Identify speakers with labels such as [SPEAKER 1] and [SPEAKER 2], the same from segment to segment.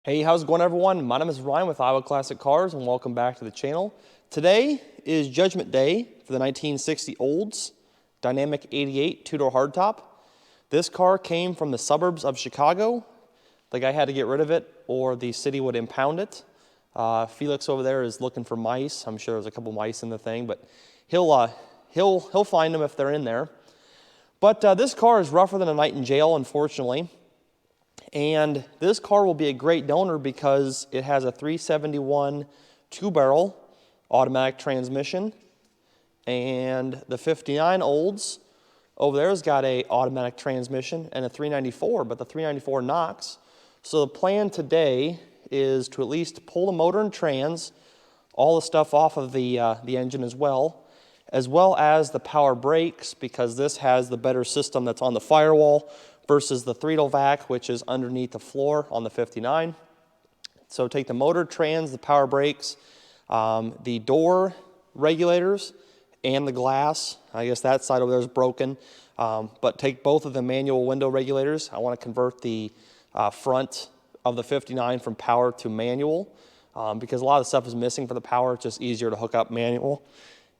[SPEAKER 1] Hey, how's it going, everyone? My name is Ryan with IowaClassicCars, and welcome back to the channel. Today is Judgment Day for the 1960 Olds Dynamic 88 two-door hardtop. This car came from the suburbs of Chicago. The guy had to get rid of it, or the city would impound it. Felix over there is looking for mice. I'm sure there's a couple mice in the thing, but he'll find them if they're in there. But this car is rougher than a night in jail, unfortunately. And this car will be a great donor because it has a 371 two-barrel automatic transmission. And the 59 Olds over there has got a automatic transmission and a 394, but the 394 knocks. So the plan today is to at least pull the motor and trans, all the stuff off of the engine as well as the power brakes, because this has the better system that's on the firewall versus the Threadle vac, which is underneath the floor on the 59. So take the motor, trans, the power brakes, the door regulators, and the glass. I guess that side over there is broken. But take both of the manual window regulators. I want to convert the front of the 59 from power to manual because a lot of the stuff is missing for the power. It's just easier to hook up manual,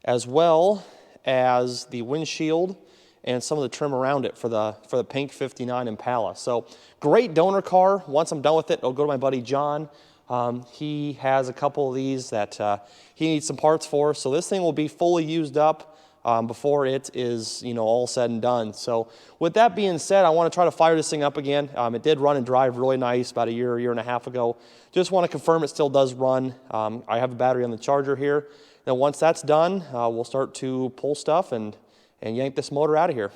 [SPEAKER 1] as well as the windshield and some of the trim around it for the pink 59 Impala. So great donor car. Once I'm done with it, it'll go to my buddy John. He has a couple of these that he needs some parts for. So this thing will be fully used up before it is, all said and done. So with that being said, I want to try to fire this thing up again. It did run and drive really nice about a year and a half ago. Just want to confirm it still does run. I have a battery on the charger here. Then once that's done, we'll start to pull stuff and yank this motor out of here.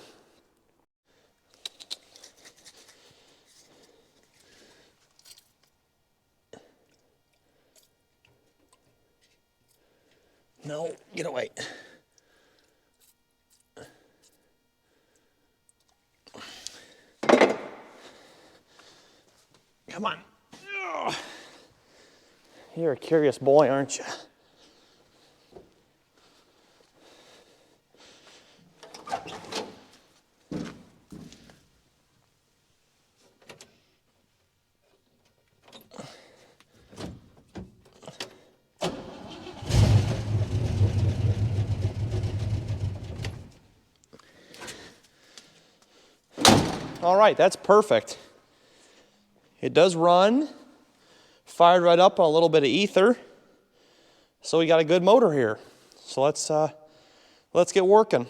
[SPEAKER 1] No, get away. Come on. You're a curious boy, aren't you? All right, that's perfect. It does run, fired right up on a little bit of ether. So we got a good motor here. So let's get working.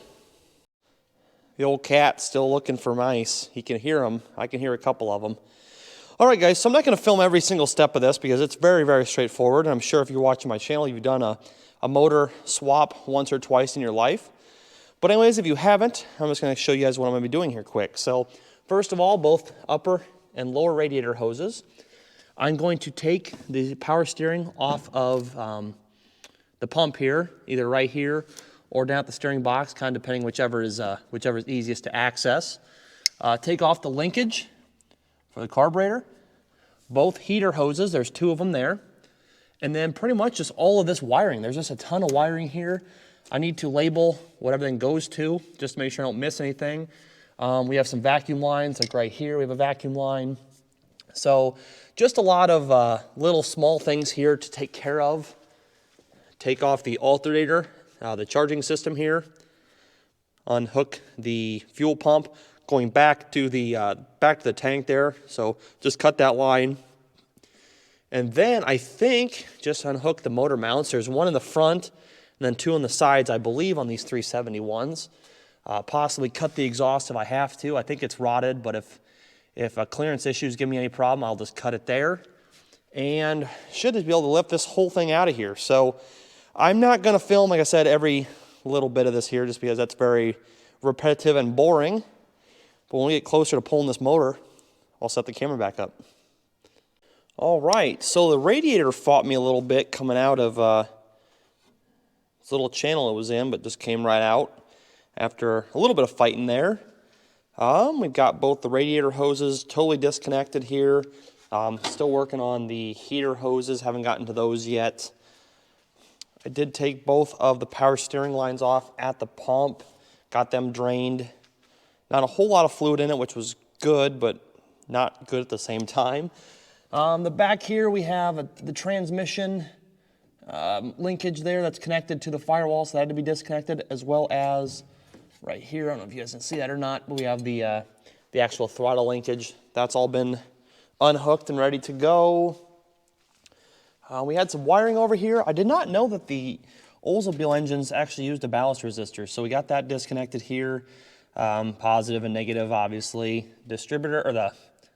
[SPEAKER 1] The old cat's still looking for mice. He can hear them. I can hear a couple of them. All right, guys, so I'm not going to film every single step of this because it's very, very straightforward. And I'm sure if you're watching my channel, you've done a motor swap once or twice in your life. But anyways, if you haven't, I'm just going to show you guys what I'm going to be doing here quick. So first of all, both upper and lower radiator hoses. I'm going to take the power steering off of the pump here, either right here or down at the steering box, kind of depending whichever is easiest to access. Take off the linkage for the carburetor. Both heater hoses, there's two of them there. And then pretty much just all of this wiring. There's just a ton of wiring here. I need to label what everything goes to, just to make sure I don't miss anything. We have some vacuum lines, like right here we have a vacuum line. So just a lot of little small things here to take care of. Take off the alternator, the charging system here. Unhook the fuel pump, going back to the tank there. So just cut that line. And then I think just unhook the motor mounts. There's one in the front and then two on the sides, I believe, on these 371s. Possibly cut the exhaust if I have to. I think it's rotted, but if clearance issues give me any problem, I'll just cut it there. And should just be able to lift this whole thing out of here. So I'm not going to film, like I said, every little bit of this here just because that's very repetitive and boring. But when we get closer to pulling this motor, I'll set the camera back up. All right, so the radiator fought me a little bit coming out of this little channel it was in, but just came right out after a little bit of fighting there. We've got both the radiator hoses totally disconnected here. Still working on the heater hoses, haven't gotten to those yet. I did take both of the power steering lines off at the pump, got them drained. Not a whole lot of fluid in it, which was good, but not good at the same time. The back here we have the transmission linkage there that's connected to the firewall, so that had to be disconnected, as well as right here, I don't know if you guys can see that or not, but we have the actual throttle linkage. That's all been unhooked and ready to go. We had some wiring over here. I did not know that the Oldsmobile engines actually used a ballast resistor, so we got that disconnected here. Positive and negative, obviously. Distributor, or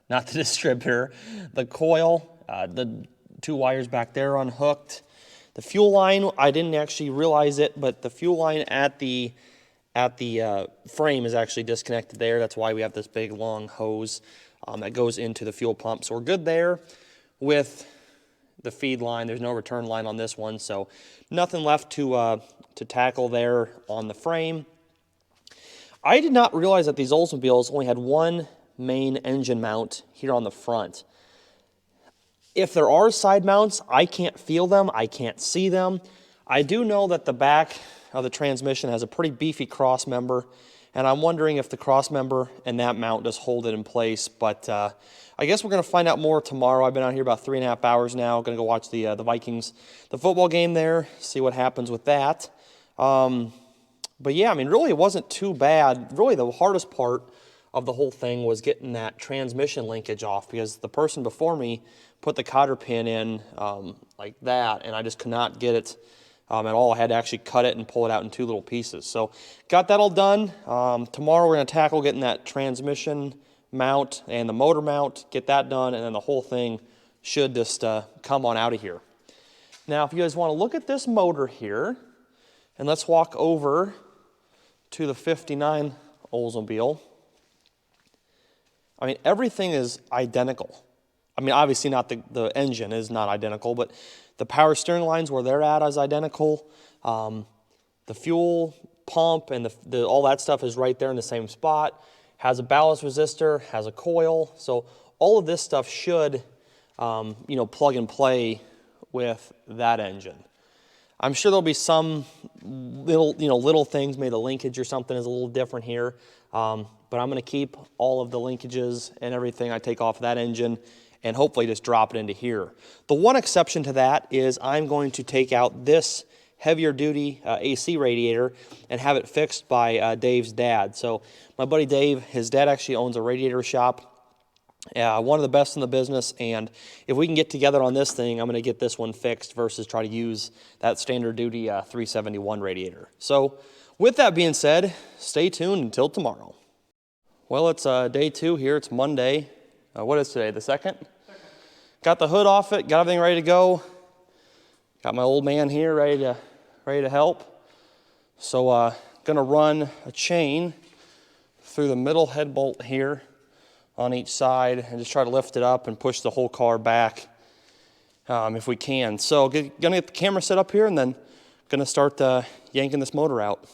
[SPEAKER 1] not the distributor, the coil, the two wires back there unhooked. The fuel line, I didn't actually realize it, but the fuel line at the frame is actually disconnected there. That's why we have this big long hose that goes into the fuel pump. So we're good there with the feed line. There's no return line on this one, so nothing left to tackle there on the frame. I did not realize that these Oldsmobiles only had one main engine mount here on the front. If there are side mounts, I can't feel them, I can't see them. I do know that the back of the transmission has a pretty beefy cross member, and I'm wondering if the cross member and that mount just hold it in place, but I guess we're going to find out more tomorrow. I've been out here about 3.5 hours now, going to go watch the Vikings, the football game there, see what happens with that. But yeah, I mean, really it wasn't too bad. Really the hardest part of the whole thing was getting that transmission linkage off, because the person before me put the cotter pin in like that, and I just could not get it at all. I had to actually cut it and pull it out in two little pieces. So got that all done. Tomorrow we're going to tackle getting that transmission mount and the motor mount, get that done, and then the whole thing should just come on out of here. Now, if you guys want to look at this motor here, and let's walk over to the 59 Oldsmobile. I mean, everything is identical. I mean, obviously not the engine is not identical, but the power steering lines where they're at is identical. The fuel pump and all that stuff is right there in the same spot. Has a ballast resistor, has a coil. So all of this stuff should, plug and play with that engine. I'm sure there'll be some little things, maybe the linkage or something is a little different here. But I'm going to keep all of the linkages and everything I take off that engine and hopefully just drop it into here. The one exception to that is I'm going to take out this heavier duty AC radiator and have it fixed by Dave's dad. So my buddy Dave, his dad actually owns a radiator shop. One of the best in the business, and if we can get together on this thing, I'm going to get this one fixed versus try to use that standard duty 371 radiator. So with that being said, stay tuned until tomorrow. Well, it's day 2 here. It's Monday. What is today, the 2nd? Got the hood off it, got everything ready to go. Got my old man here ready to help. So gonna run a chain through the middle head bolt here on each side and just try to lift it up and push the whole car back if we can. So gonna get the camera set up here and then gonna start yanking this motor out.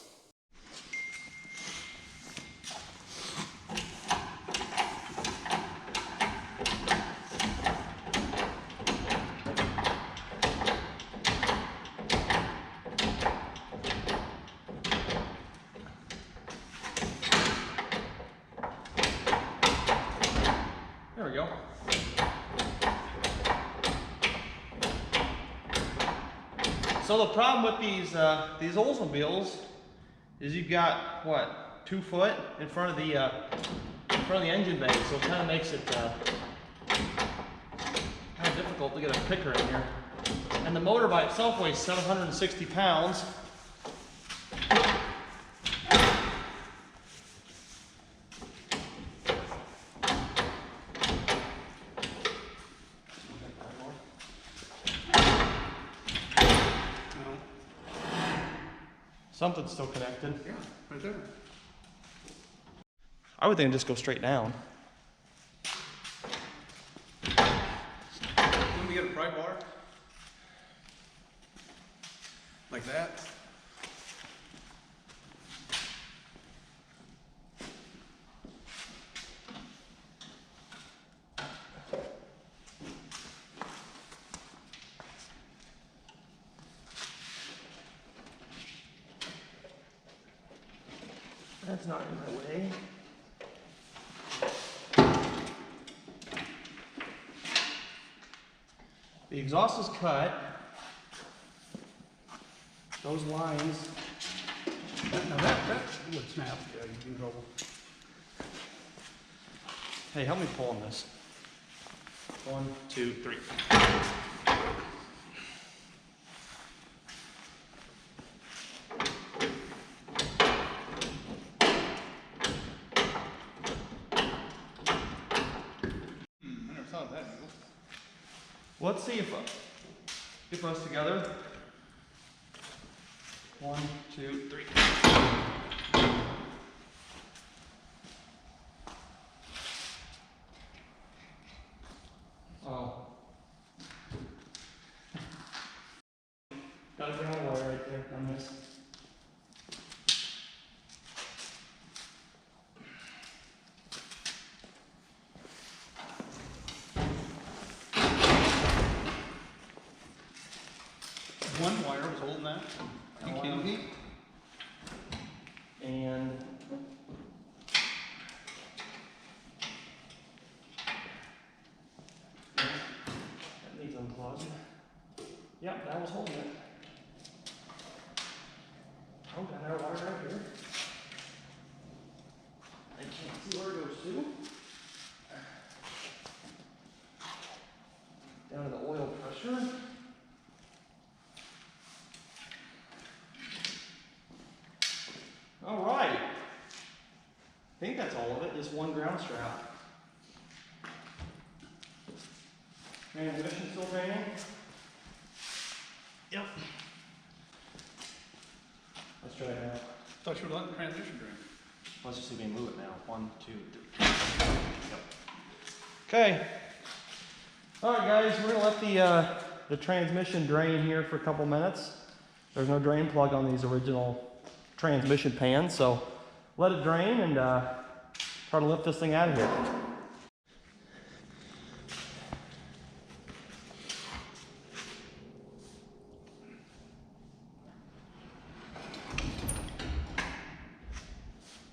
[SPEAKER 1] There we go. So the problem with these Oldsmobiles is you've got what, 2 foot in front of the engine bay, so it kind of makes it kind of difficult to get a picker in here. And the motor by itself weighs 760 pounds. Something's still connected.
[SPEAKER 2] Yeah, right there.
[SPEAKER 1] I would think it'd just go straight down.
[SPEAKER 2] Let me get a pry bar. Like that.
[SPEAKER 1] That's not in my way. The exhaust is cut. Those lines.
[SPEAKER 2] Now that would snap. Yeah, you'd be in trouble.
[SPEAKER 1] Hey, help me pull on this. 1, 2, 3.
[SPEAKER 2] I never thought of that angle.
[SPEAKER 1] Let's see if us together. 1, 2, 3. Oh. Got a ground wire right there on this.
[SPEAKER 2] One wire was holding that.
[SPEAKER 1] And that needs unplugged. Yep, that was holding it. Oh, got our wire right here. I can't see where it goes to. Down to the oil pressure. All right. I think that's all of it, just one ground strap. Transmission still draining? Yep. Let's try it now.
[SPEAKER 2] Thought you were letting the transmission drain.
[SPEAKER 1] Let's just see if we can move it now. 1, 2, 3. Yep. Okay. All right, guys, we're gonna let the transmission drain here for a couple minutes. There's no drain plug on these original transmission pans, so let it drain and try to lift this thing out of here.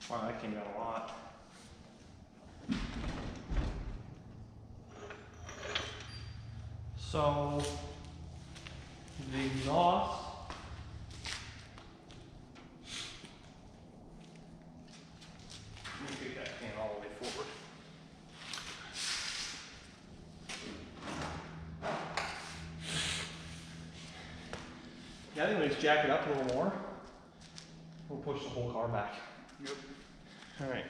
[SPEAKER 1] Wow, that came out a lot. So the exhaust. Let me take that can all the way forward. Yeah, I think we just jack it up a little more. We'll push the whole car back.
[SPEAKER 2] Yep.
[SPEAKER 1] All right.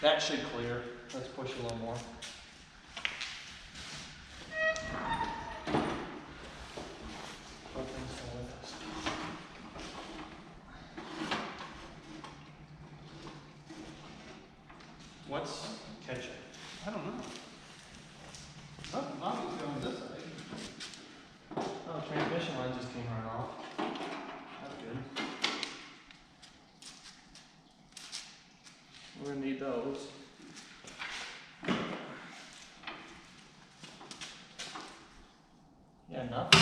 [SPEAKER 1] That should clear. Let's push a little more. What's catching?
[SPEAKER 2] I don't know. Nothing obvious going this way.
[SPEAKER 1] Oh, transmission line just came right off. That's good. We're gonna need those. Yeah, nothing.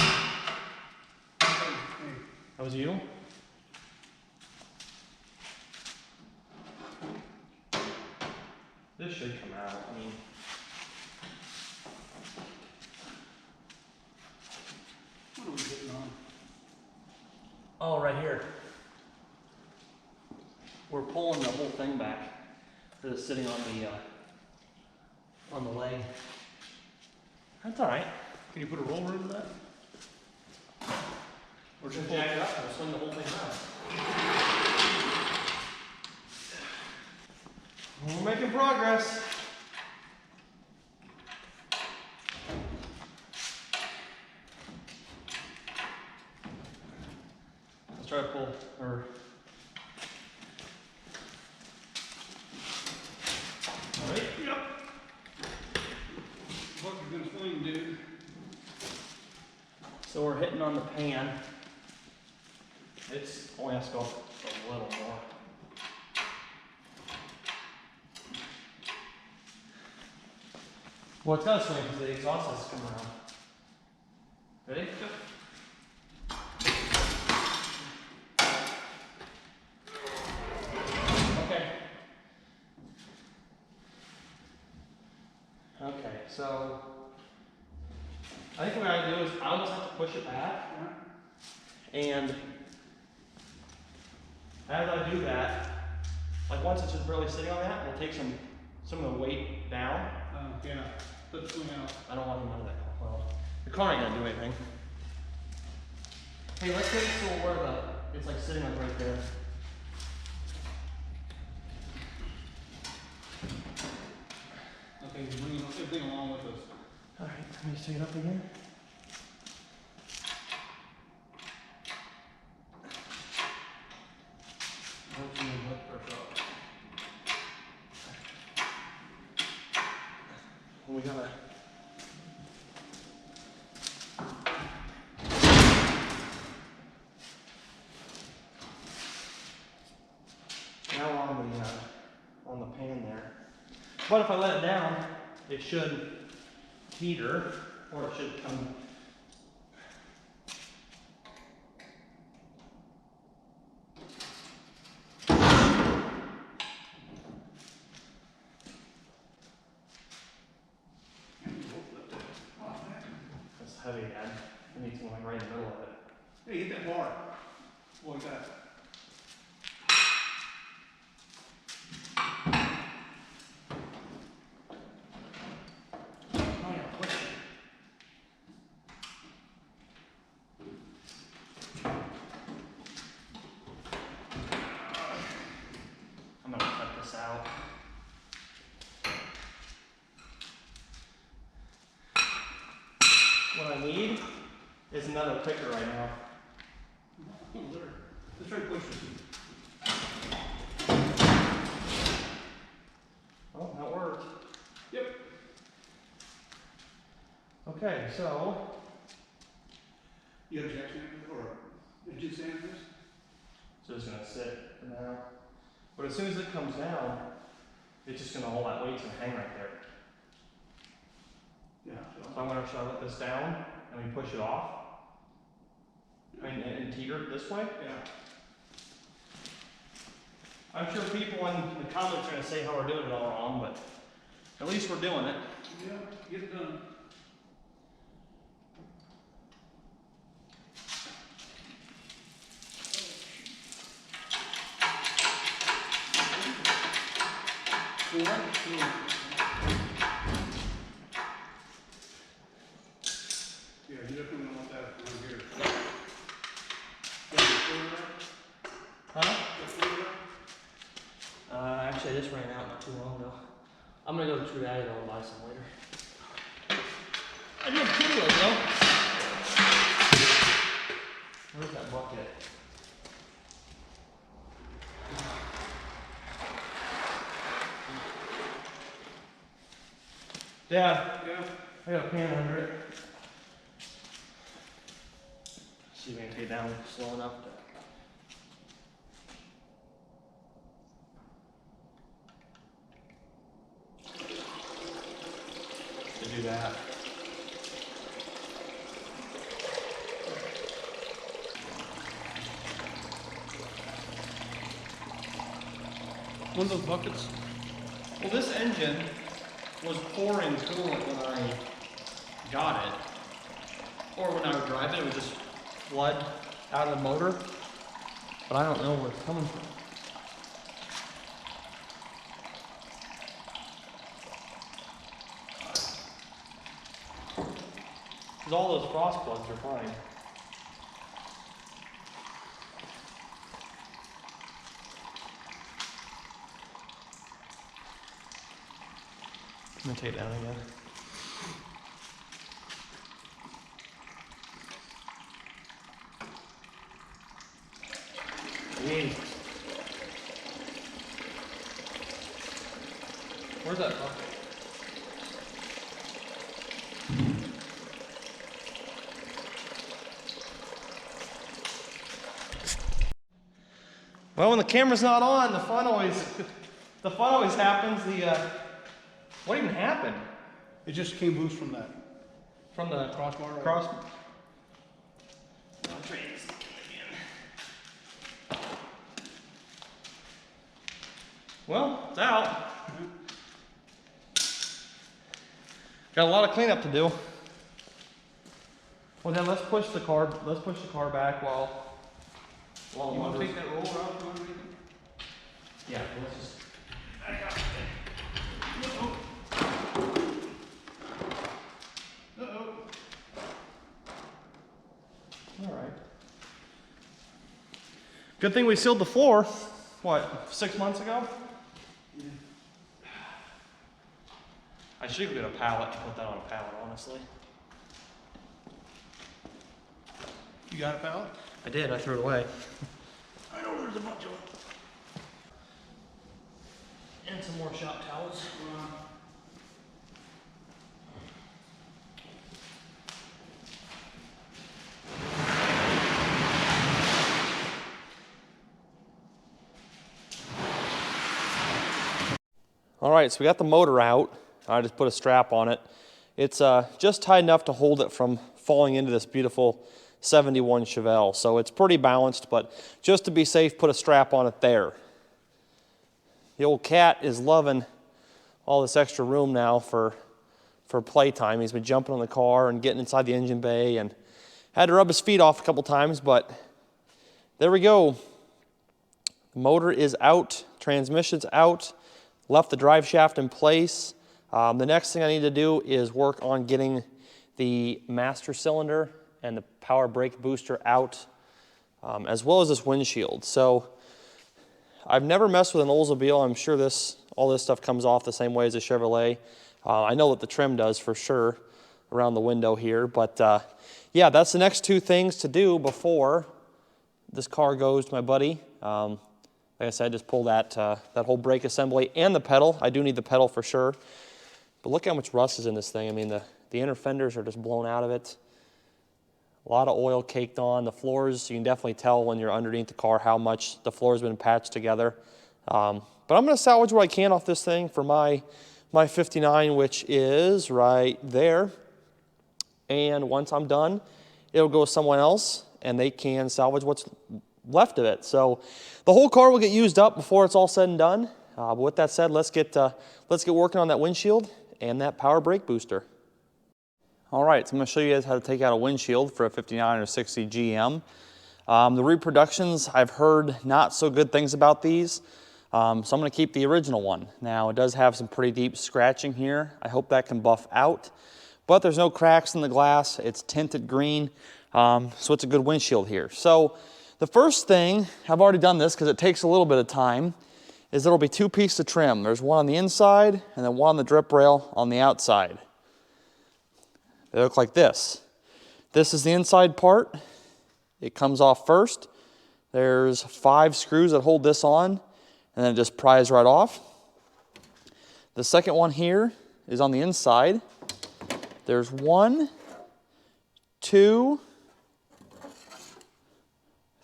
[SPEAKER 2] Hey,
[SPEAKER 1] That was you? This should come out. I mean,
[SPEAKER 2] what are we getting on?
[SPEAKER 1] oh, right here. We're pulling the whole thing back. It's sitting on the leg. That's all right.
[SPEAKER 2] Can you put a roller into that?
[SPEAKER 1] We're just jack it up and we'll swing the whole thing around. We're making progress. Let's try to pull her. All right.
[SPEAKER 2] Yep. What you gonna swing, dude?
[SPEAKER 1] So we're hitting on the pan. It's only has to go up a little more. Well, it's gotta swing because the exhaust has to come around. Ready? Go. so I think what I gotta do is I almost have to push it back, and as I do that, like once it's just barely sitting on that, we'll take some of the weight down.
[SPEAKER 2] Yeah, let's swing out.
[SPEAKER 1] I don't want him out of that car. Well, the car ain't gonna do anything. Hey, let's get it to where it's like sitting like right there.
[SPEAKER 2] Okay, he's bringing everything along with us.
[SPEAKER 1] All right, let me just take it up again. We gotta. Now on the pan there. But if I let it down, it should teeter, or it should come. That's heavy, man. I need something like right in the middle of it.
[SPEAKER 2] Hey, hit that bar. Like that.
[SPEAKER 1] I'm gonna cut this out. What I need is another picker right now.
[SPEAKER 2] Oh, there. Let's try to push it.
[SPEAKER 1] Oh, that worked.
[SPEAKER 2] Yep.
[SPEAKER 1] Okay, so
[SPEAKER 2] You got a jack sander or a jig sander?
[SPEAKER 1] it's just gonna sit for now. But as soon as it comes down, it's just gonna, all that weight's gonna hang right there.
[SPEAKER 2] Yeah.
[SPEAKER 1] So I'm gonna shove this down and we push it off. And teeter it this way.
[SPEAKER 2] Yeah.
[SPEAKER 1] I'm sure people in the comments are gonna say how we're doing it all wrong, but at least we're doing it.
[SPEAKER 2] Yeah, get it done. Yeah, you definitely don't want that around here.
[SPEAKER 1] Huh? Actually, I just ran out not too long ago. I'm gonna go to True Daddy though and buy some later. I did video though. Where's that bucket? Dad,
[SPEAKER 2] Yeah.
[SPEAKER 1] I got a pan under it. See if we can get down slow enough to do that.
[SPEAKER 2] One of those buckets.
[SPEAKER 1] Well, this engine was pouring coolant when I got it. Or when I would drive it, it would just flood out of the motor. But I don't know where it's coming from. Because all those frost plugs are fine. I'm gonna take it down again. Jesus. Where's that bucket? Well, when the camera's not on, the fun always happens. What even happened?
[SPEAKER 2] It just came loose from that.
[SPEAKER 1] From the
[SPEAKER 2] Crossbar?
[SPEAKER 1] cross. I'll try this again. Well, it's out. Got a lot of cleanup to do. Well then let's push the car back while
[SPEAKER 2] You want to take that roller out from underneath it?
[SPEAKER 1] yeah, let's just all right. Good thing we sealed the floor, what, 6 months ago?
[SPEAKER 2] Yeah.
[SPEAKER 1] I should get a pallet and put that on a pallet, honestly.
[SPEAKER 2] You got a pallet?
[SPEAKER 1] I did, I threw it away.
[SPEAKER 2] I know there's a bunch of them.
[SPEAKER 1] And some more shop towels. All right, so we got the motor out. I just put a strap on it. It's just tight enough to hold it from falling into this beautiful 71 Chevelle. So it's pretty balanced, but just to be safe, put a strap on it there. The old cat is loving all this extra room now for playtime. He's been jumping on the car and getting inside the engine bay and had to rub his feet off a couple times, but there we go. The motor is out, transmission's out. Left the drive shaft in place. The next thing I need to do is work on getting the master cylinder and the power brake booster out, as well as this windshield. So I've never messed with an Oldsmobile. I'm sure all this stuff comes off the same way as a Chevrolet. I know what the trim does for sure around the window here, but yeah, that's the next two things to do before this car goes to my buddy. Like I said, just pull that whole brake assembly and the pedal. I do need the pedal for sure. But look how much rust is in this thing. I mean, the inner fenders are just blown out of it. A lot of oil caked on. The floors, you can definitely tell when you're underneath the car how much the floor's been patched together. But I'm going to salvage what I can off this thing for my 59, which is right there. And once I'm done, it'll go with someone else, and they can salvage what's left of it. So the whole car will get used up before it's all said and done. But with that said, let's get working on that windshield and that power brake booster. All right, so I'm going to show you guys how to take out a windshield for a 59 or 60 GM. The reproductions, I've heard not so good things about these, so I'm going to keep the original one. Now, it does have some pretty deep scratching here. I hope that can buff out, but there's no cracks in the glass. It's tinted green, so it's a good windshield here. So the first thing, I've already done this because it takes a little bit of time, is there'll be two pieces of trim. There's one on the inside and then one on the drip rail on the outside. They look like this. This is the inside part. It comes off first. There's 5 screws that hold this on, and then it just pries right off. The second one here is on the inside. There's 1, 2,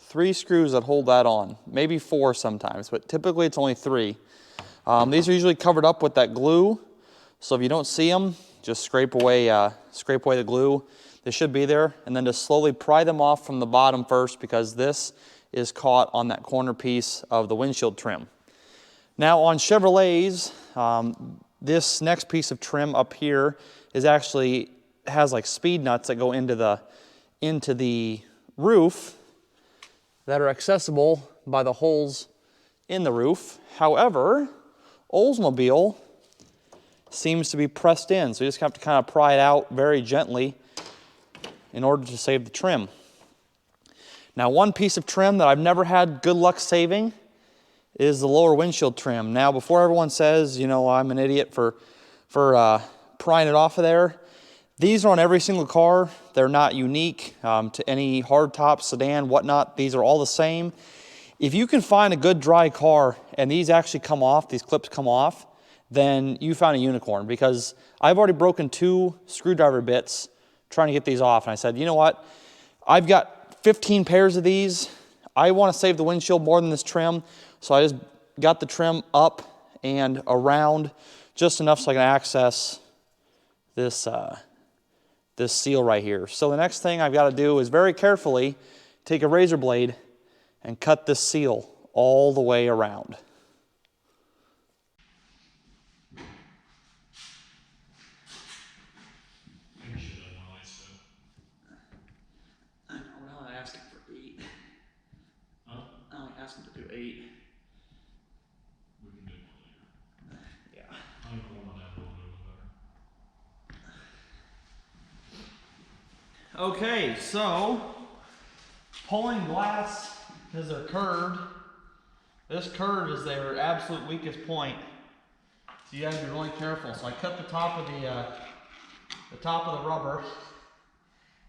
[SPEAKER 1] 3 screws that hold that on, maybe 4 sometimes, but typically it's only 3. These are usually covered up with that glue, so if you don't see them, just scrape away the glue. They should be there, and then just slowly pry them off from the bottom first because this is caught on that corner piece of the windshield trim. Now on Chevrolets, this next piece of trim up here has like speed nuts that go into the roof that are accessible by the holes in the roof. However, Oldsmobile seems to be pressed in, so you just have to kind of pry it out very gently in order to save the trim. Now, one piece of trim that I've never had good luck saving is the lower windshield trim. Now, before everyone says, you know, I'm an idiot for prying it off of there, these are on every single car. They're not unique to any hardtop, sedan, whatnot. These are all the same. If you can find a good dry car and these actually come off, these clips come off, then you found a unicorn, because I've already broken 2 screwdriver bits trying to get these off. And I said, you know what? I've got 15 pairs of these. I want to save the windshield more than this trim. So I just got the trim up and around just enough so I can access this seal right here. So the next thing I've got to do is very carefully take a razor blade and cut this seal all the way around. at 8.
[SPEAKER 3] We can do it later.
[SPEAKER 1] Yeah.
[SPEAKER 3] I think we'll run that a little bit better.
[SPEAKER 1] Okay, so pulling glass because they're curved. This curve is their absolute weakest point. So you gotta be really careful. So I cut the top of the rubber,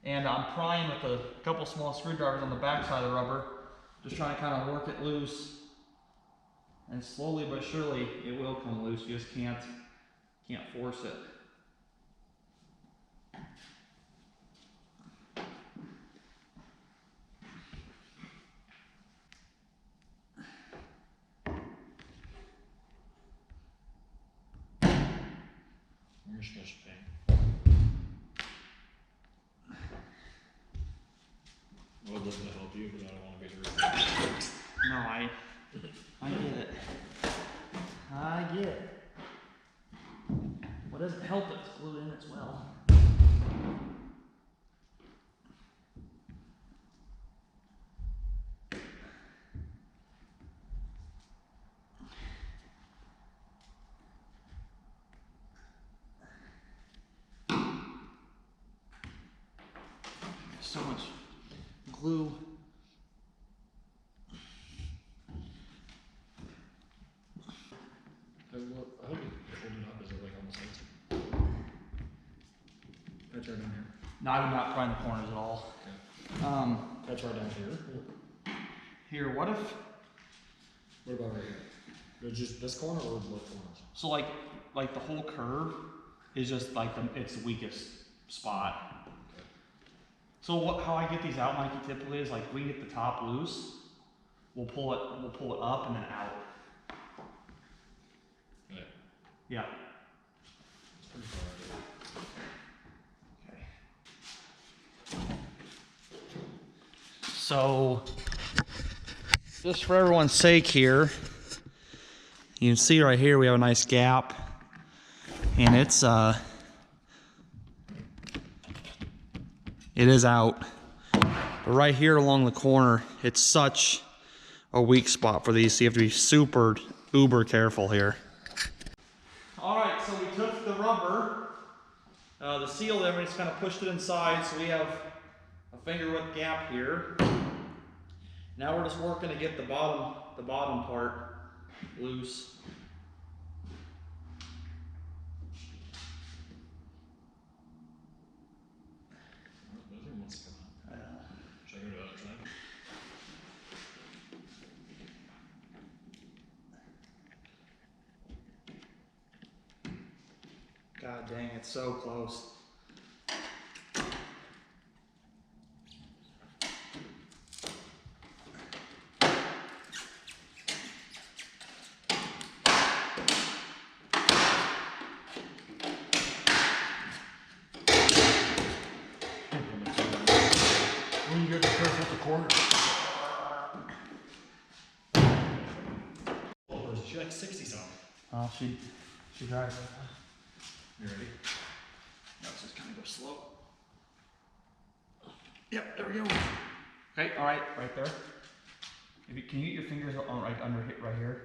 [SPEAKER 1] and I'm prying with a couple small screwdrivers on the back side of the rubber, just trying to kind of work it loose. And slowly but surely it will come loose. You just can't force it.
[SPEAKER 3] You're supposed to pay. Well, it doesn't help you, but I don't want to be the reason.
[SPEAKER 1] No, I get it. I get it. What doesn't help it's glued in as well. So much glue.
[SPEAKER 3] I hope it holding up. Is it like almost empty? That's right down here.
[SPEAKER 1] No, I would not pry in the corners at all.
[SPEAKER 3] Okay. That's right down here.
[SPEAKER 1] Here, what if,
[SPEAKER 3] What about right here? Just this corner or both corners?
[SPEAKER 1] so like the whole curve is just like it's the weakest spot.
[SPEAKER 3] Okay.
[SPEAKER 1] So how I get these out, Mikey, typically is like we get the top loose, we'll pull it up and then out.
[SPEAKER 3] Okay.
[SPEAKER 1] Yeah.
[SPEAKER 3] It's pretty far out there.
[SPEAKER 1] Okay. So, just for everyone's sake here, you can see right here we have a nice gap, and it is out. But right here along the corner, it's such a weak spot for these, so you have to be super uber careful here. All right, so we took the rubber, the seal there, we just kind of pushed it inside, so we have a finger width gap here. Now we're just working to get the bottom part loose.
[SPEAKER 3] Those are ones coming out. Should I go to the other side?
[SPEAKER 1] God dang, it's so close.
[SPEAKER 3] When you get the first at the corner. Oh, she's like 60 something.
[SPEAKER 1] Oh, she drives.
[SPEAKER 3] You ready?
[SPEAKER 1] Let's just kind of go slow. Yep, there we go. Okay, all right, right there. Can you get your fingers on right under right here?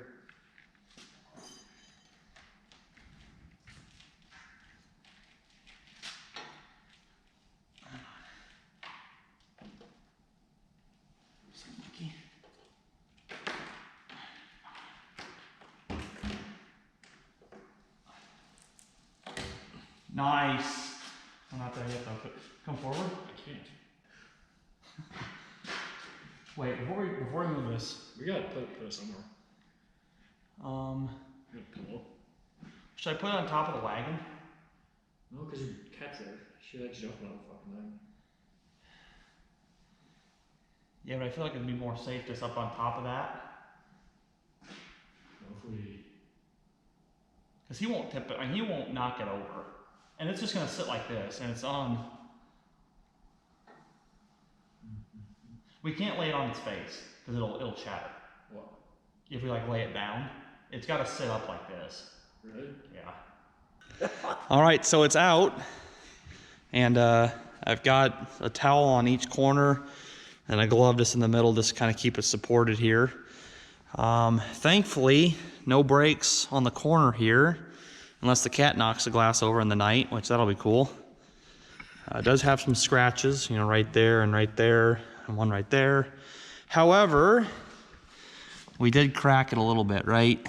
[SPEAKER 1] Nice. I'm not there yet though. Come forward.
[SPEAKER 3] I can't.
[SPEAKER 1] Wait, before we move this,
[SPEAKER 3] We gotta put it somewhere. You got a pillow?
[SPEAKER 1] should I put it on top of the wagon?
[SPEAKER 3] No, because your cat's there. She likes jumping on the fucking thing.
[SPEAKER 1] Yeah, but I feel like it'd be more safe just up on top of that.
[SPEAKER 3] Well, if we.
[SPEAKER 1] Because he won't tip it, I mean, he won't knock it over. And it's just gonna sit like this, and it's on. We can't lay it on its face, because it'll chatter.
[SPEAKER 3] What?
[SPEAKER 1] If we like lay it down, it's gotta sit up like this.
[SPEAKER 3] Really?
[SPEAKER 1] Yeah. All right, so it's out, and I've got a towel on each corner and a glove just in the middle, just kind of keep it supported here. Thankfully, no breaks on the corner here, unless the cat knocks the glass over in the night, which that'll be cool. It does have some scratches, you know, right there, and one right there. However, we did crack it a little bit right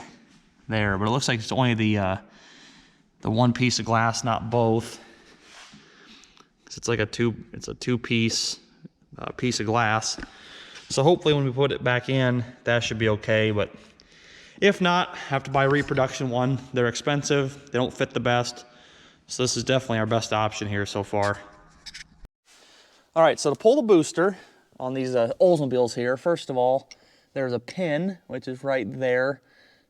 [SPEAKER 1] there, but it looks like it's only the one piece of glass, not both. It's like it's a two-piece piece of glass. So hopefully when we put it back in, that should be okay. But if not, have to buy a reproduction one. They're expensive. They don't fit the best. So this is definitely our best option here so far. All right, so to pull the booster on these Oldsmobiles here, first of all, there's a pin, which is right there,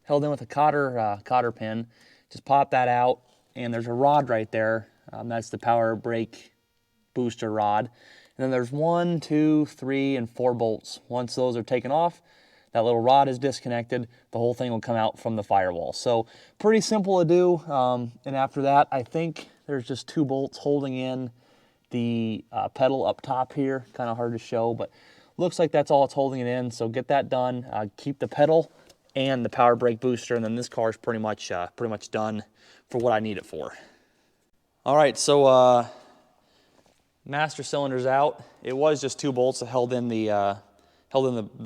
[SPEAKER 1] held in with a cotter pin. Just pop that out, and there's a rod right there. That's the power brake booster rod. And then there's 1, 2, 3, and 4 bolts. Once those are taken off, that little rod is disconnected, the whole thing will come out from the firewall. So pretty simple to do. And after that, I think there's just 2 bolts holding in the pedal up top here. Kind of hard to show, but looks like that's all it's holding it in. So get that done. Keep the pedal and the power brake booster, and then this car is pretty much done for what I need it for. All right, so master cylinder's out. It was just 2 bolts that held in the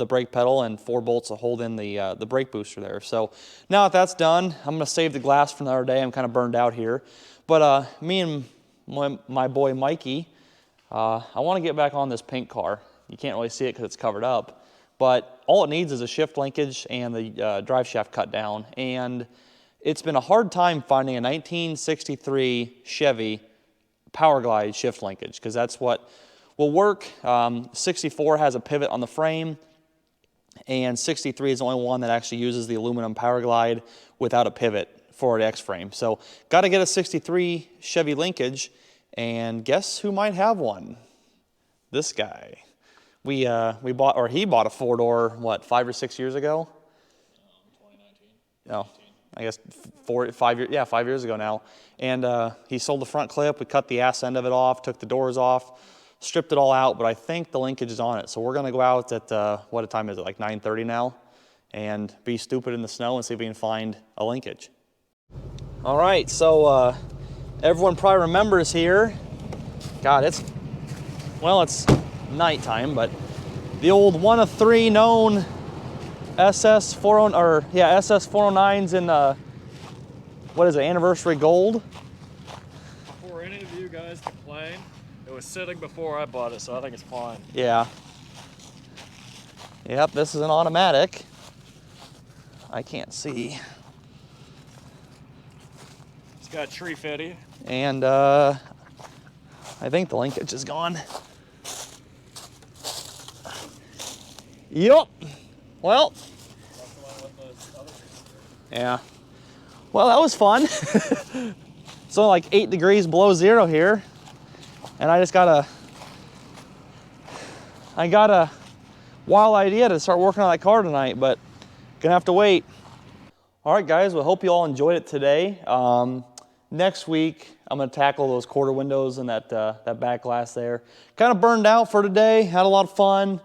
[SPEAKER 1] brake pedal, and 4 bolts that hold in the brake booster there. So now that that's done, I'm gonna save the glass for another day. I'm kind of burned out here, but me and my boy Mikey, I want to get back on this pink car. You can't really see it because it's covered up, but all it needs is a shift linkage and the drive shaft cut down. And it's been a hard time finding a 1963 Chevy Power Glide shift linkage, because that's what will work. 64 has a pivot on the frame, and 63 is the only one that actually uses the aluminum Power Glide without a pivot for the X-frame. So got to get a 63 Chevy linkage, and guess who might have one? This guy. He bought a 4-door, what, 5 or 6 years ago? 2019. Oh, I guess 5 years ago now. And he sold the front clip. We cut the ass end of it off, took the doors off, stripped it all out, but I think the linkage is on it. So we're gonna go out at, what time is it, like 9:30 now, and be stupid in the snow and see if we can find a linkage. All right, so everyone probably remembers here, God, it's nighttime, but the old 1 of 3 known SS409s in what is it, anniversary gold?
[SPEAKER 3] Before any of you guys complain, it was sitting before I bought it, so I think it's fine.
[SPEAKER 1] Yeah. Yep, this is an automatic. I can't see.
[SPEAKER 3] It's got tree fitty.
[SPEAKER 1] And I think the linkage is gone. Yup. Well. Yeah. Well, that was fun. It's only like 8 degrees below zero here. And I got a wild idea to start working on that car tonight, but gonna have to wait. All right, guys, well, hope you all enjoyed it today. Next week, I'm gonna tackle those quarter windows and that back glass there. Kind of burned out for today, had a lot of fun,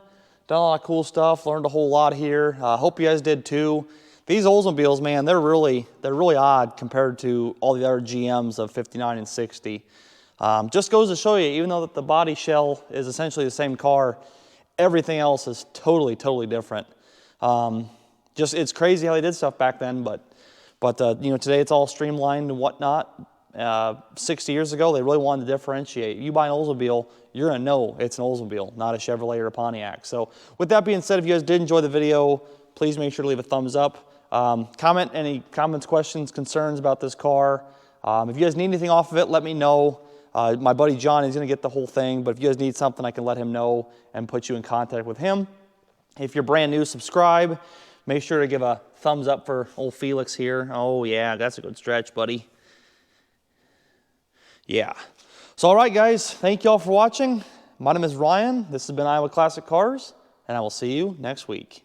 [SPEAKER 1] done a lot of cool stuff, learned a whole lot here. Hope you guys did too. These Oldsmobiles, man, they're really odd compared to all the other GMs of 59 and 60. Just goes to show you, even though that the body shell is essentially the same car, everything else is totally different. Just it's crazy how they did stuff back then, but you know, today it's all streamlined and whatnot. 60 years ago, they really wanted to differentiate. You buy an Oldsmobile, you're gonna know it's an Oldsmobile, not a Chevrolet or a Pontiac. So with that being said, if you guys did enjoy the video, please make sure to leave a thumbs up. Comment any comments, questions, concerns about this car. If you guys need anything off of it, let me know. My buddy John is gonna get the whole thing, but if you guys need something, I can let him know and put you in contact with him. If you're brand new, subscribe. Make sure to give a thumbs up for old Felix here. Oh yeah, that's a good stretch, buddy. Yeah. So all right, guys, thank you all for watching. My name is Ryan. This has been Iowa Classic Cars, and I will see you next week.